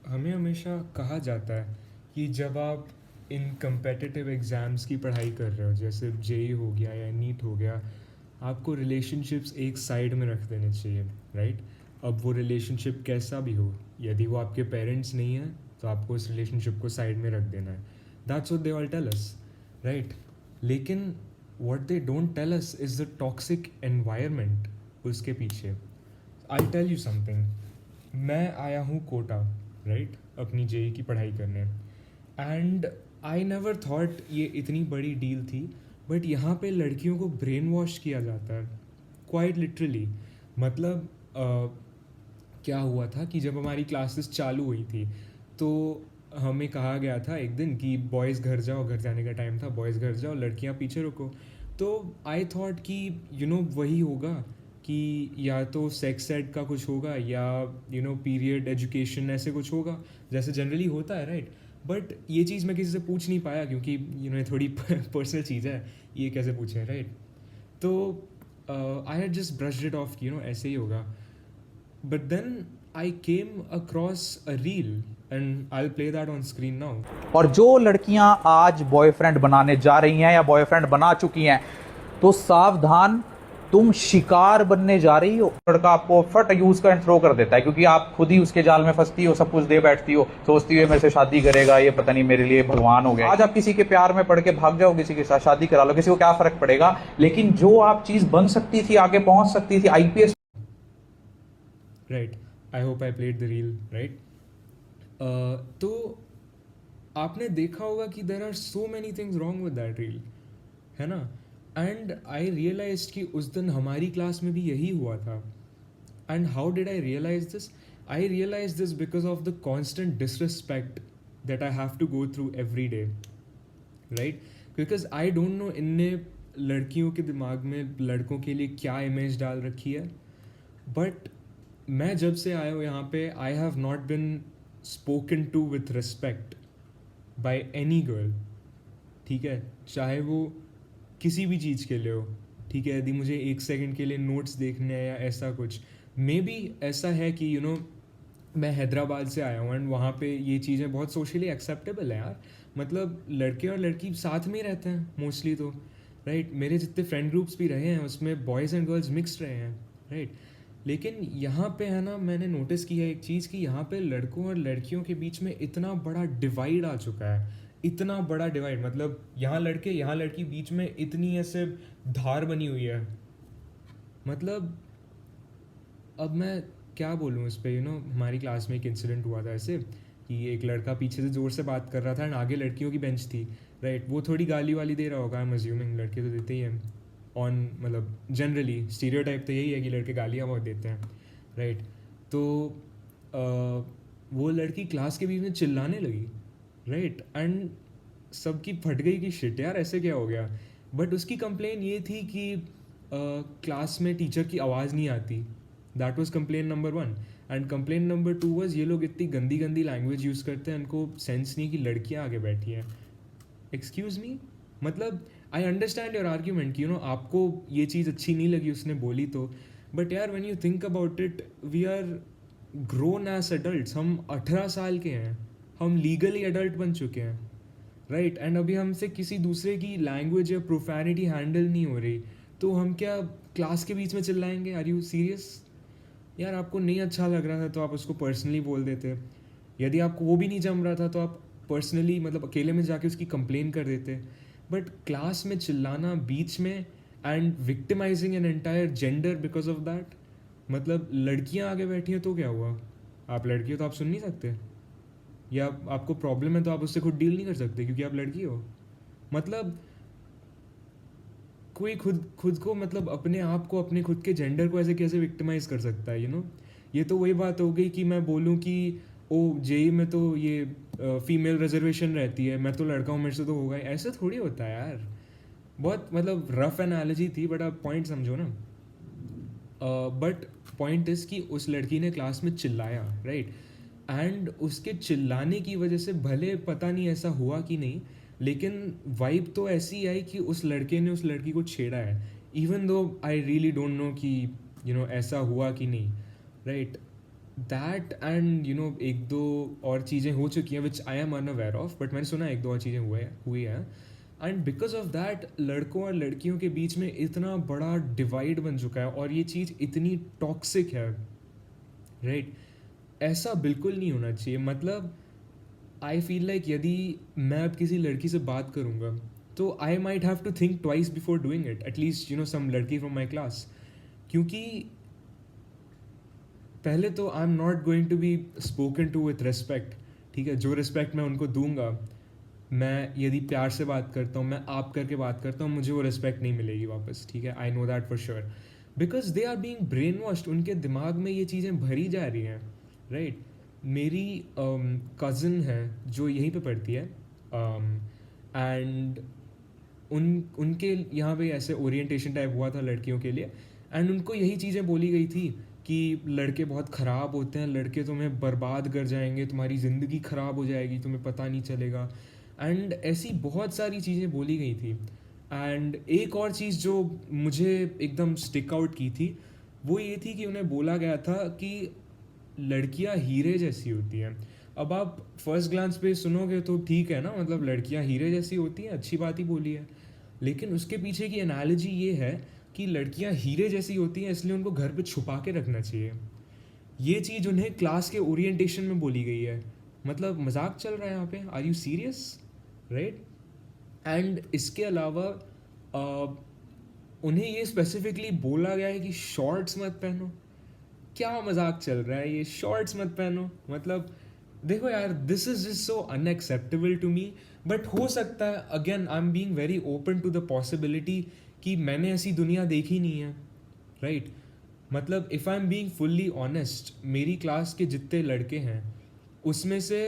हमें हमेशा कहा जाता है कि जब आप इन कम्पेटिटिव एग्ज़ाम्स की पढ़ाई कर रहे हो, जैसे जेई हो गया या नीट हो गया, आपको रिलेशनशिप्स एक साइड में रख देने चाहिए, राइट? अब वो रिलेशनशिप कैसा भी हो, यदि वो आपके पेरेंट्स नहीं हैं तो आपको उस रिलेशनशिप को साइड में रख देना है। That's what they all tell us, right? लेकिन what they don't tell us is the toxic environment उसके पीछे। I tell you something. मैं आया हूँ कोटा, राइट, अपनी जेई की पढ़ाई करने, एंड आई नेवर थॉट ये इतनी बड़ी डील थी, बट यहाँ पे लड़कियों को ब्रेन वॉश किया जाता है, क्वाइट लिटरली। मतलब क्या हुआ था कि जब हमारी क्लासेस चालू हुई थी तो हमें कहा गया था एक दिन कि बॉयज़ घर जाओ, घर जाने का टाइम था, बॉयज़ घर जाओ, लड़कियाँ पीछे रुको। तो आई थॉट कि वही होगा कि या तो सेक्स एड का कुछ होगा या पीरियड एजुकेशन ऐसे कुछ होगा, जैसे जनरली होता है, राइट? बट ये चीज़ मैं किसी से पूछ नहीं पाया क्योंकि ये थोड़ी पर्सनल चीज़ है, ये कैसे पूछें, राइट? तो I had just brushed it of कि ऐसे ही होगा. But then I came across a reel and I'll play that on screen now. और जो लड़कियां आज बॉयफ्रेंड बनाने जा रही हैं या बॉयफ्रेंड बना चुकी हैं, तो सावधान, तुम शिकार बनने जा रही हो। लड़का आपको फट यूज कर थ्रो कर देता है क्योंकि आप खुद ही उसके जाल में फंसती हो, सब कुछ दे बैठती हो, सोचती हो मेरे से शादी करेगा, ये पता नहीं मेरे लिए भगवान हो गया। आज आप किसी के प्यार में पड़ के भाग जाओ, किसी के साथ शादी करा लो, किसी को क्या फर्क पड़ेगा। लेकिन जो आप चीज बन सकती थी, आगे पहुंच सकती थी, IPS, Right. I hope I played the reel, right? तो आपने देखा होगा कि there are so many things wrong with that reel, है ना? एंड आई रियलाइज कि उस दिन हमारी क्लास में भी यही हुआ था. And how did I realise this? I realise this because of the constant disrespect that I have to go through every day, right? Because I don't know इनने लड़कियों के दिमाग में लड़कों के लिए क्या इमेज डाल रखी है, बट मैं जब से आया हूँ यहाँ पे, I have not been spoken to with respect by any girl, ठीक है? चाहे वो किसी भी चीज़ के लिए हो, ठीक है? यदि मुझे एक सेकंड के लिए नोट्स देखने हैं या ऐसा कुछ, मे बी ऐसा है कि मैं हैदराबाद से आया हूँ एंड वहाँ पे ये चीज़ें बहुत सोशली एक्सेप्टेबल है यार. मतलब लड़के और लड़की साथ में ही रहते हैं मोस्टली, तो राइट, मेरे जितने फ्रेंड ग्रुप्स भी रहे हैं उसमें बॉयज़ एंड गर्ल्स मिक्सड रहे हैं, राइट? लेकिन यहाँ पे है ना, मैंने नोटिस किया एक चीज़ कि यहाँ पे लड़कों और लड़कियों के बीच में इतना बड़ा डिवाइड आ चुका है, इतना बड़ा डिवाइड. मतलब यहाँ लड़के यहाँ लड़की, बीच में इतनी ऐसे धार बनी हुई है. मतलब अब मैं क्या बोलूँ इस पे, हमारी क्लास में एक इंसिडेंट हुआ था ऐसे कि एक लड़का पीछे से ज़ोर से बात कर रहा था एंड आगे लड़कियों की बेंच थी, राइट? वो थोड़ी गाली वाली दे रहा होगा, आई एम अज्यूमिंग, लड़के तो देते ही हैं ऑन, मतलब जनरली स्टीरियोटाइप तो यही है कि लड़के गालियाँ बहुत देते हैं, राइट? तो वो लड़की क्लास के बीच में चिल्लाने लगी, राइट? एंड सबकी फट गई कि शिट यार, ऐसे क्या हो गया? बट उसकी कंप्लेन ये थी कि क्लास में टीचर की आवाज़ नहीं आती. That was complain number 1. And complain number 2 was ये लोग इतनी गंदी गंदी लैंग्वेज यूज़ करते हैं, इनको सेंस नहीं कि लड़कियां आगे बैठी हैं. एक्सक्यूज़ मी, मतलब आई अंडरस्टैंड योर आर्ग्यूमेंट कि आपको ये चीज़ अच्छी नहीं लगी उसने बोली तो, बट यार when you think about it, we are grown as adults. हम 18 साल के हैं, हम लीगली एडल्ट बन चुके हैं, राइट? एंड अभी हमसे किसी दूसरे की लैंग्वेज या प्रोफैनिटी हैंडल नहीं हो रही, तो हम क्या क्लास के बीच में चिल्लाएंगे? Are you serious? यार आपको नहीं अच्छा लग रहा था तो आप उसको पर्सनली बोल देते. यदि आपको वो भी नहीं जम रहा था तो आप पर्सनली, मतलब अकेले में जाके उसकी कंप्लेन कर देते. बट क्लास में चिल्लाना बीच में and victimising an entire gender because of that. मतलब लड़कियां आगे बैठी हैं तो क्या हुआ? आप लड़की हो तो आप सुन नहीं सकते? या आपको प्रॉब्लम है तो आप उससे खुद डील नहीं कर सकते क्योंकि आप लड़की हो? मतलब कोई खुद खुद को, मतलब अपने आप को, अपने खुद के जेंडर को ऐसे कैसे विक्टिमाइज कर सकता है, ये तो वही बात हो गई कि मैं बोलूँ कि ओ जेई में तो ये फीमेल रिजर्वेशन रहती है, मैं तो लड़का हूँ, मेरे से तो होगा ही. ऐसे थोड़ी होता है यार. बहुत मतलब रफ एनालॉजी थी, बट आप पॉइंट समझो ना. बट पॉइंट इज़ कि उस लड़की ने क्लास में चिल्लाया, राइट? एंड उसके चिल्लाने की वजह से भले पता नहीं ऐसा हुआ कि नहीं, लेकिन वाइब तो ऐसी आई कि उस लड़के ने उस लड़की को छेड़ा है. Even though I really don't know कि ऐसा हुआ कि नहीं, राइट? दैट एंड एक दो और चीज़ें हो चुकी हैं which I am unaware of, but मैंने सुना एक दो और चीज़ें हुई हैं। एंड बिकॉज ऑफ दैट लड़कों और लड़कियों के बीच में इतना बड़ा डिवाइड बन चुका है और ये चीज़ इतनी टॉक्सिक है, राइट? ऐसा बिल्कुल नहीं होना चाहिए। मतलब आई फील लाइक यदि मैं अब किसी लड़की से बात करूँगा तो I might have to think twice before doing it, at least some लड़की फ्रॉम माई क्लास। क्योंकि पहले तो I am not going to be spoken to with respect, ठीक है? जो रिस्पेक्ट मैं उनको दूंगा, मैं यदि प्यार से बात करता हूँ, मैं आप करके बात करता हूँ, मुझे वो रिस्पेक्ट नहीं मिलेगी वापस, ठीक है? I know that for sure, because they are being brain washed. उनके दिमाग में ये चीज़ें भरी जा रही हैं, राइट? मेरी कज़न है जो यहीं पे पढ़ती है, एंड उनके यहाँ पे ऐसे ओरिएंटेशन टाइप हुआ था लड़कियों के लिए, एंड उनको यही चीज़ें बोली गई थी कि लड़के बहुत ख़राब होते हैं, लड़के तुम्हें बर्बाद कर जाएंगे, तुम्हारी ज़िंदगी ख़राब हो जाएगी, तुम्हें पता नहीं चलेगा, एंड ऐसी बहुत सारी चीज़ें बोली गई थी। एंड एक और चीज़ जो मुझे एकदम स्टिक आउट की थी वो ये थी कि उन्हें बोला गया था कि लड़कियां हीरे जैसी होती हैं। अब आप फर्स्ट ग्लांस पे सुनोगे तो ठीक है ना, मतलब लड़कियां हीरे जैसी होती हैं, अच्छी बात ही बोली है, लेकिन उसके पीछे की एनालॉजी ये है कि लड़कियां हीरे जैसी होती हैं इसलिए उनको घर पे छुपा के रखना चाहिए। ये चीज़ उन्हें क्लास के ओरिएंटेशन में बोली गई है। मतलब मजाक चल रहा है यहाँ पे? Are you serious? Right? And इसके अलावा उन्हें ये स्पेसिफिकली बोला गया है कि शॉर्ट्स मत पहनो। क्या मजाक चल रहा है ये, शॉर्ट्स मत पहनो? मतलब देखो यार, this is just so unacceptable to me. But हो सकता है, again I am being very open to the possibility कि मैंने ऐसी दुनिया देखी नहीं है, राइट? मतलब if I am being fully honest, मेरी क्लास के जितने लड़के हैं उसमें से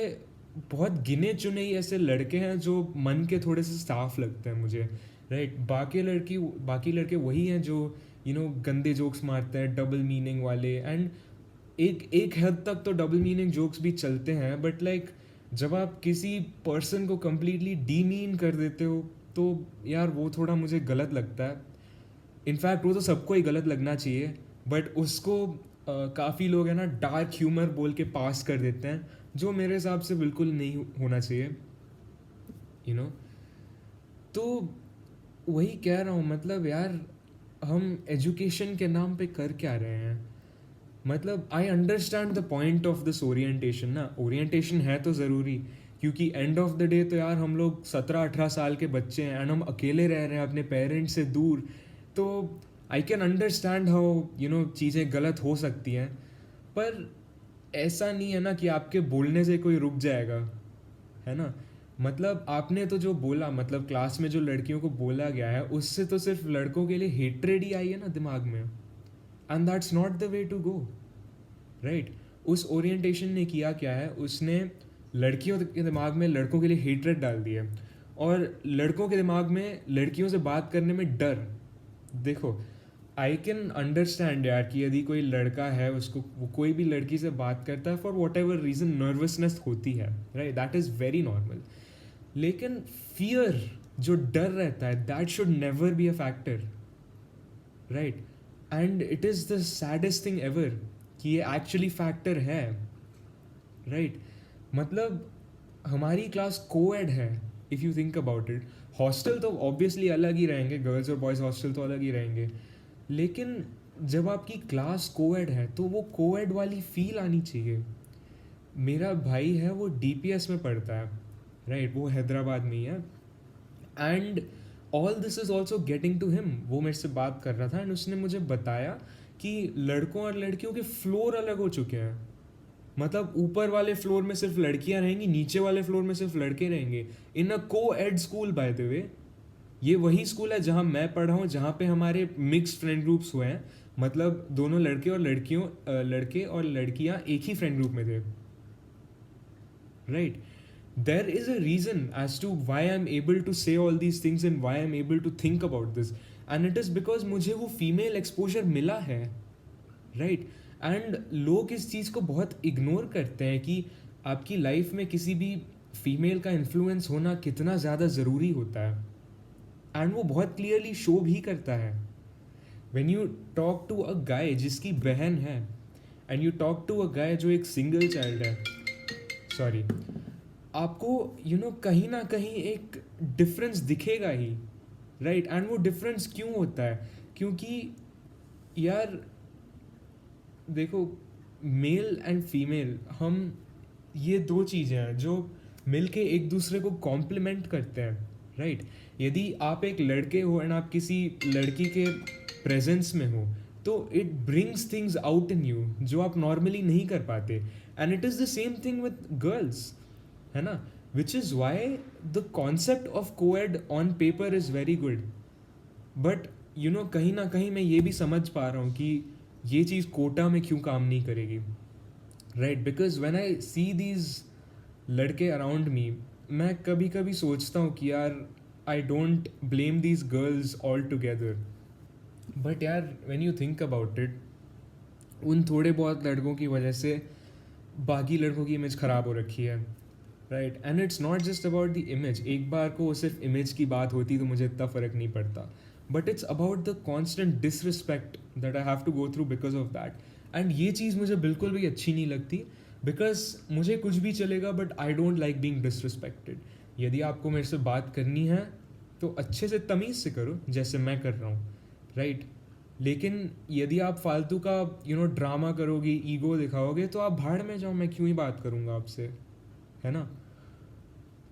बहुत गिने चुने ही ऐसे लड़के हैं जो मन के थोड़े से साफ लगते हैं मुझे, राइट? बाकी लड़के वही हैं जो गंदे जोक्स मारते हैं, डबल मीनिंग वाले, एंड एक एक हद तक तो डबल मीनिंग जोक्स भी चलते हैं, बट लाइक जब आप किसी पर्सन को कम्प्लीटली डीमीन कर देते हो तो यार वो थोड़ा मुझे गलत लगता है। इनफैक्ट वो तो सबको ही गलत लगना चाहिए, बट उसको काफ़ी लोग हैं ना डार्क ह्यूमर बोल के पास कर देते हैं, जो मेरे हिसाब से बिल्कुल नहीं होना चाहिए, यू नो। तो वही कह रहा हूँ, मतलब यार हम एजुकेशन के नाम पे कर क्या रहे हैं? मतलब I understand the point of this orientation ना, ओरिएंटेशन है तो ज़रूरी, क्योंकि एंड ऑफ द डे तो यार हम लोग 17-18 साल के बच्चे हैं एंड हम अकेले रह रहे हैं अपने पेरेंट्स से दूर। तो आई कैन अंडरस्टैंड हाउ चीज़ें गलत हो सकती हैं, पर ऐसा नहीं है ना कि आपके बोलने से कोई रुक जाएगा, है ना? मतलब आपने तो जो बोला, मतलब क्लास में जो लड़कियों को बोला गया है उससे तो सिर्फ लड़कों के लिए हेट्रेड ही आई है ना दिमाग में, and that's not the way to go, right? उस ओरिएंटेशन ने किया क्या है, उसने लड़कियों के दिमाग में लड़कों के लिए हेट्रेड डाल दिया और लड़कों के दिमाग में लड़कियों से बात करने में डर। देखो, आई कैन अंडरस्टैंड यार कि यदि कोई लड़का है, उसको वो कोई भी लड़की से बात करता है for what ever reason nervousness होती है, right? That is very normal. लेकिन फियर, जो डर रहता है, that should never be a factor, right? And it is the saddest thing ever कि ये एक्चुअली फैक्टर है, राइट? मतलब हमारी क्लास कोएड है, if you think about it. Hostel तो ऑब्वियसली अलग ही रहेंगे, गर्ल्स और बॉयज़ हॉस्टल तो अलग ही रहेंगे, लेकिन जब आपकी क्लास कोएड है तो वो कोएड वाली फील आनी चाहिए। मेरा भाई है, वो डीपीएस में पढ़ता है, राइट? वो हैदराबाद में ही है, and all this is also getting to him. वो मेरे से बात कर रहा था एंड उसने मुझे बताया कि लड़कों और लड़कियों के फ्लोर अलग हो चुके हैं। मतलब ऊपर वाले फ्लोर में सिर्फ लड़कियां रहेंगी, नीचे वाले फ्लोर में सिर्फ लड़के रहेंगे, in a coed school by the way. ये वही स्कूल है जहाँ मैं पढ़ा हूँ, जहाँ पे हमारे मिक्स्ड फ्रेंड ग्रुप्स हुए हैं, मतलब दोनों लड़के और लड़कियाँ एक ही फ्रेंड ग्रुप में थे, right? There is a reason as to why I'm able to say all these things and why I'm able to think about this, and it is because मुझे वो फीमेल एक्सपोजर मिला है, right? And लोग इस चीज़ को बहुत ignore करते हैं कि आपकी लाइफ में किसी भी फीमेल का इन्फ्लुएंस होना कितना ज़्यादा ज़रूरी होता है, एंड वो बहुत क्लियरली शो भी करता है। When you talk to a guy जिसकी बहन है and you talk to a guy जो एक सिंगल चाइल्ड है, सॉरी, आपको कहीं ना कहीं एक डिफरेंस दिखेगा ही, राइट? एंड वो डिफरेंस क्यों होता है? क्योंकि यार देखो, मेल एंड फीमेल, हम ये दो चीज़ें हैं जो मिलके एक दूसरे को कॉम्प्लीमेंट करते हैं, राइट? यदि आप एक लड़के हो एंड आप किसी लड़की के प्रेजेंस में हो, तो it brings things out in you जो आप नॉर्मली नहीं कर पाते, and it is the same thing with girls, है ना? Which is why the concept of coed on paper is very good, but कहीं ना कहीं मैं ये भी समझ पा रहा हूँ कि ये चीज़ कोटा में क्यों काम नहीं करेगी, right? Because when I see these लड़के अराउंड मी, मैं कभी कभी सोचता हूँ कि यार I don't blame these girls all together, but यार when you think about it, उन थोड़े बहुत लड़कों की वजह से बाकी लड़कों की इमेज ख़राब हो रखी है, right? And it's not just about the image, एक बार को सिर्फ इमेज की बात होती तो मुझे इतना फ़र्क नहीं पड़ता, but it's about the constant disrespect that I have to go through because of that. And ये चीज़ मुझे बिल्कुल भी अच्छी नहीं लगती, बिकॉज मुझे कुछ भी चलेगा but I don't like being disrespected. यदि आपको मेरे से बात करनी है तो अच्छे से तमीज़ से करो, जैसे मैं कर रहा हूँ, राइट? लेकिन यदि आप फालतू का ड्रामा करोगे, ईगो दिखाओगे, तो आप भाड़ में जाओ, मैं क्यों ही बात करूँगा आपसे, है ना?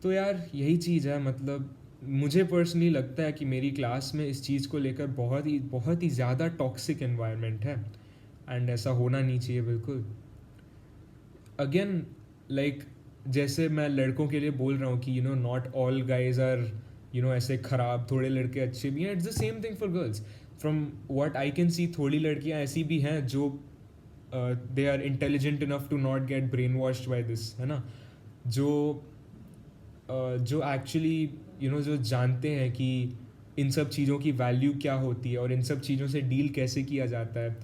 तो यार यही चीज़ है, मतलब मुझे पर्सनली लगता है कि मेरी क्लास में इस चीज़ को लेकर बहुत ही ज़्यादा टॉक्सिक एनवायरनमेंट है, एंड ऐसा होना नहीं चाहिए बिल्कुल। अगेन लाइक जैसे मैं लड़कों के लिए बोल रहा हूँ कि नॉट ऑल गाइज आर ऐसे ख़राब, थोड़े लड़के अच्छे भी हैं, it's the same thing for girls. From what I can see, थोड़ी लड़कियाँ ऐसी भी हैं जो they are intelligent enough to not get brain washed by this, है ना? जो जो एक्चुअली जो जानते हैं कि इन सब चीज़ों की वैल्यू क्या होती है और इन सब चीज़ों से डील कैसे किया जाता है।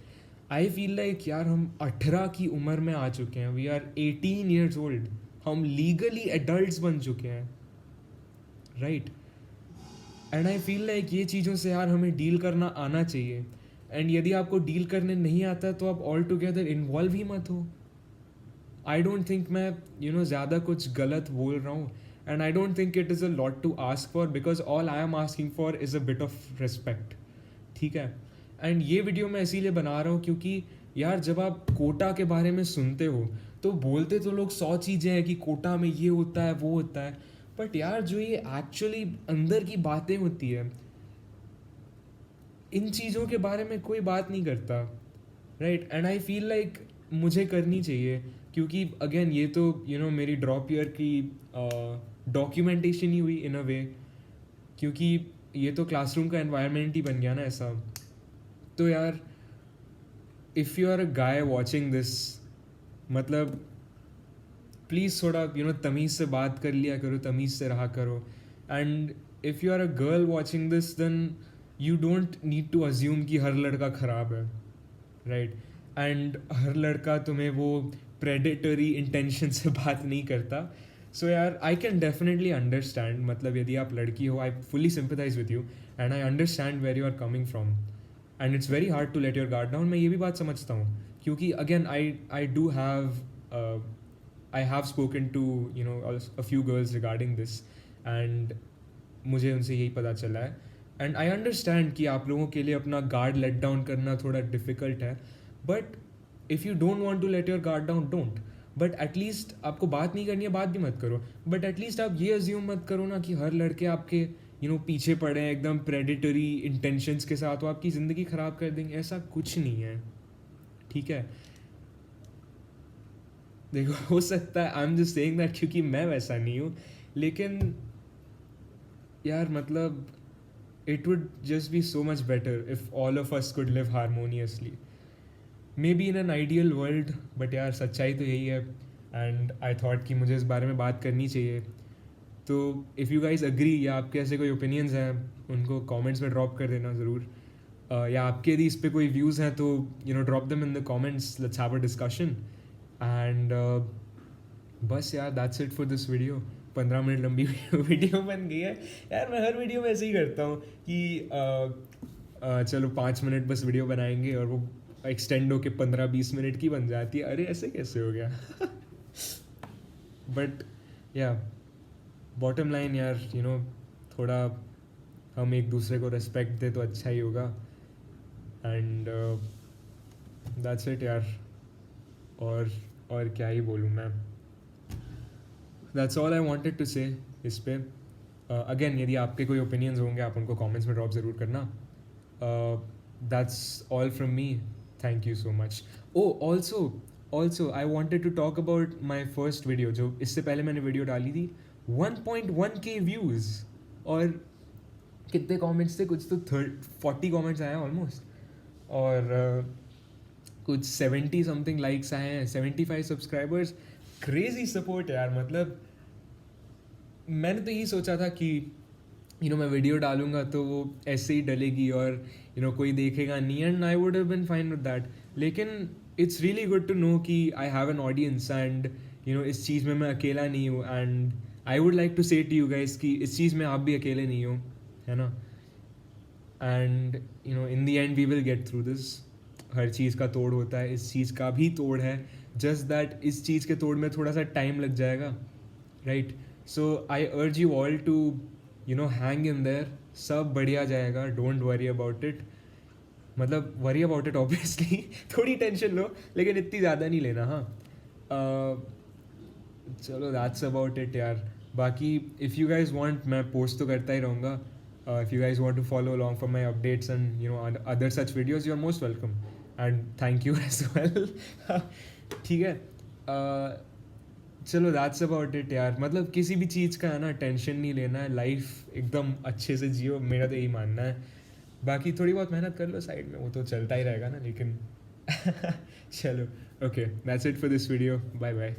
आई फील लाइक यार हम 18 की उम्र में आ चुके हैं, वी आर 18 ईयर्स ओल्ड, हम लीगली एडल्ट्स बन चुके हैं, right? And I feel like ये चीज़ों से यार हमें डील करना आना चाहिए, एंड यदि आपको डील करने नहीं आता तो आप ऑल टुगेदर इन्वॉल्व ही मत हो। आई डोंट थिंक मैं ज़्यादा कुछ गलत बोल रहा हूँ, and I don't think it is a lot to ask for, because all I am asking for is a bit of respect, ठीक है? एंड ये वीडियो मैं इसीलिए बना रहा हूँ क्योंकि यार जब आप कोटा के बारे में सुनते हो तो बोलते तो लोग 100 चीज़ें हैं कि कोटा में ये होता है वो होता है, बट यार जो ये एक्चुअली अंदर की बातें होती है, इन चीज़ों के बारे में कोई बात नहीं करता, right? And I feel like मुझे करनी चाहिए, क्योंकि अगेन ये तो मेरी ड्रॉप ईयर की डॉक्यूमेंटेशन ही हुई इन अ वे, क्योंकि ये तो क्लासरूम का एनवायरनमेंट ही बन गया ना ऐसा। तो यार if you are a guy watching this, मतलब प्लीज़ थोड़ा तमीज़ से बात कर लिया करो, तमीज़ से रहा करो। And if you are a girl watching this, then you don't need to assume कि हर लड़का ख़राब है, राइट? एंड हर लड़का तुम्हें वो प्रेडेटरी इंटेंशन से बात नहीं करता। सो यार आई कैन डेफिनेटली अंडरस्टैंड, मतलब यदि आप लड़की हो, I fully sympathise with you and I understand where you are coming from, and it's very hard to let your guard down. मैं ये भी बात समझता हूँ, क्योंकि again I do have I have spoken to a few girls regarding this, and मुझे उनसे यही पता चला है, एंड आई अंडरस्टैंड कि आप लोगों के लिए अपना गार्ड लेट डाउन करना थोड़ा डिफ़िकल्ट है, but if you don't want to let your guard down, don't. But at least आपको बात नहीं करनी है, बात भी मत करो, बट एटलीस्ट आप ये अज्यूम मत करो ना कि हर लड़के आपके पीछे पड़े हैं एकदम प्रेडिटरी इंटेंशंस के साथ, वो आपकी ज़िंदगी ख़राब कर देंगे, ऐसा कुछ नहीं है, ठीक है? देखो, हो सकता है I am just saying that क्योंकि मैं वैसा नहीं हूँ, लेकिन यार मतलब it would just be so much better if all of us could live harmoniously. Maybe in an ideal world, but यार सच्चाई तो यही है, and I thought कि मुझे इस बारे में बात करनी चाहिए। तो if you guys agree या आपके ऐसे कोई opinions हैं, उनको comments में drop कर देना ज़रूर। या आपके यदि इस पे कोई views हैं तो drop them in the comments, let's have a discussion. And बस यार that's it for this video। 15 minute लंबी वीडियो बन गई है यार। मैं हर वीडियो में ऐसे ही करता हूँ कि चलो 5 मिनट बस वीडियो बनाएंगे और वो एक्सटेंड होके 15-20 मिनट की बन जाती है, अरे ऐसे कैसे हो गया। बट या बॉटम लाइन यार, थोड़ा हम एक दूसरे को रेस्पेक्ट दे तो अच्छा ही होगा। एंड दैट्स इट यार, और क्या ही बोलूँ मैं। That's all I wanted to say इस पे। अगेन यदि आपके कोई ओपिनियंस होंगे आप उनको कमेंट्स में ड्रॉप ज़रूर करना। That's all from me, thank you so much. Oh also I wanted to talk about my first video, जो इससे पहले मैंने वीडियो डाली थी। 1.1K व्यूज़ और कितने कमेंट्स थे, कुछ तो 40 कमेंट्स आए हैं ऑलमोस्ट, और कुछ 70 समथिंग लाइक्स आए हैं, 75 सब्सक्राइबर्स। क्रेजी सपोर्ट यार, मतलब मैंने तो यही सोचा था कि मैं वीडियो डालूंगा तो वो ऐसे ही डलेगी और कोई देखेगा नहीं, and I would have been fine with that. लेकिन it's really good to know कि I have an audience, and इस चीज़ में मैं अकेला नहीं हूँ। And I would like to say to you guys कि इस चीज़ में आप भी अकेले नहीं हो, है ना। And in the end we will get through this. हर चीज़ का तोड़ होता है, इस चीज़ का भी तोड़ है, जस्ट दैट इस चीज़ के तोड़ में थोड़ा सा टाइम लग जाएगा, right. So I urge you all to hang in there, सब बढ़िया जाएगा, डोंट वरी अबाउट इट। मतलब वरी अबाउट इट ऑब्वियसली, थोड़ी टेंशन लो लेकिन इतनी ज़्यादा नहीं लेना। हाँ, चलो दैट्स अबाउट इट यार। बाकी इफ़ यू गाइज वांट, मैं पोस्ट तो करता ही रहूँगा। If you guys want to follow along for my updates and other such videos, you are most welcome, and thank you as well. ठीक है, चलो दैट्स अबाउट इट यार। मतलब किसी भी चीज़ का है ना टेंशन नहीं लेना है, लाइफ एकदम अच्छे से जियो, मेरा तो यही मानना है। बाकी थोड़ी बहुत मेहनत कर लो साइड में, वो तो चलता ही रहेगा ना, लेकिन चलो, okay, that's it for this video, bye bye.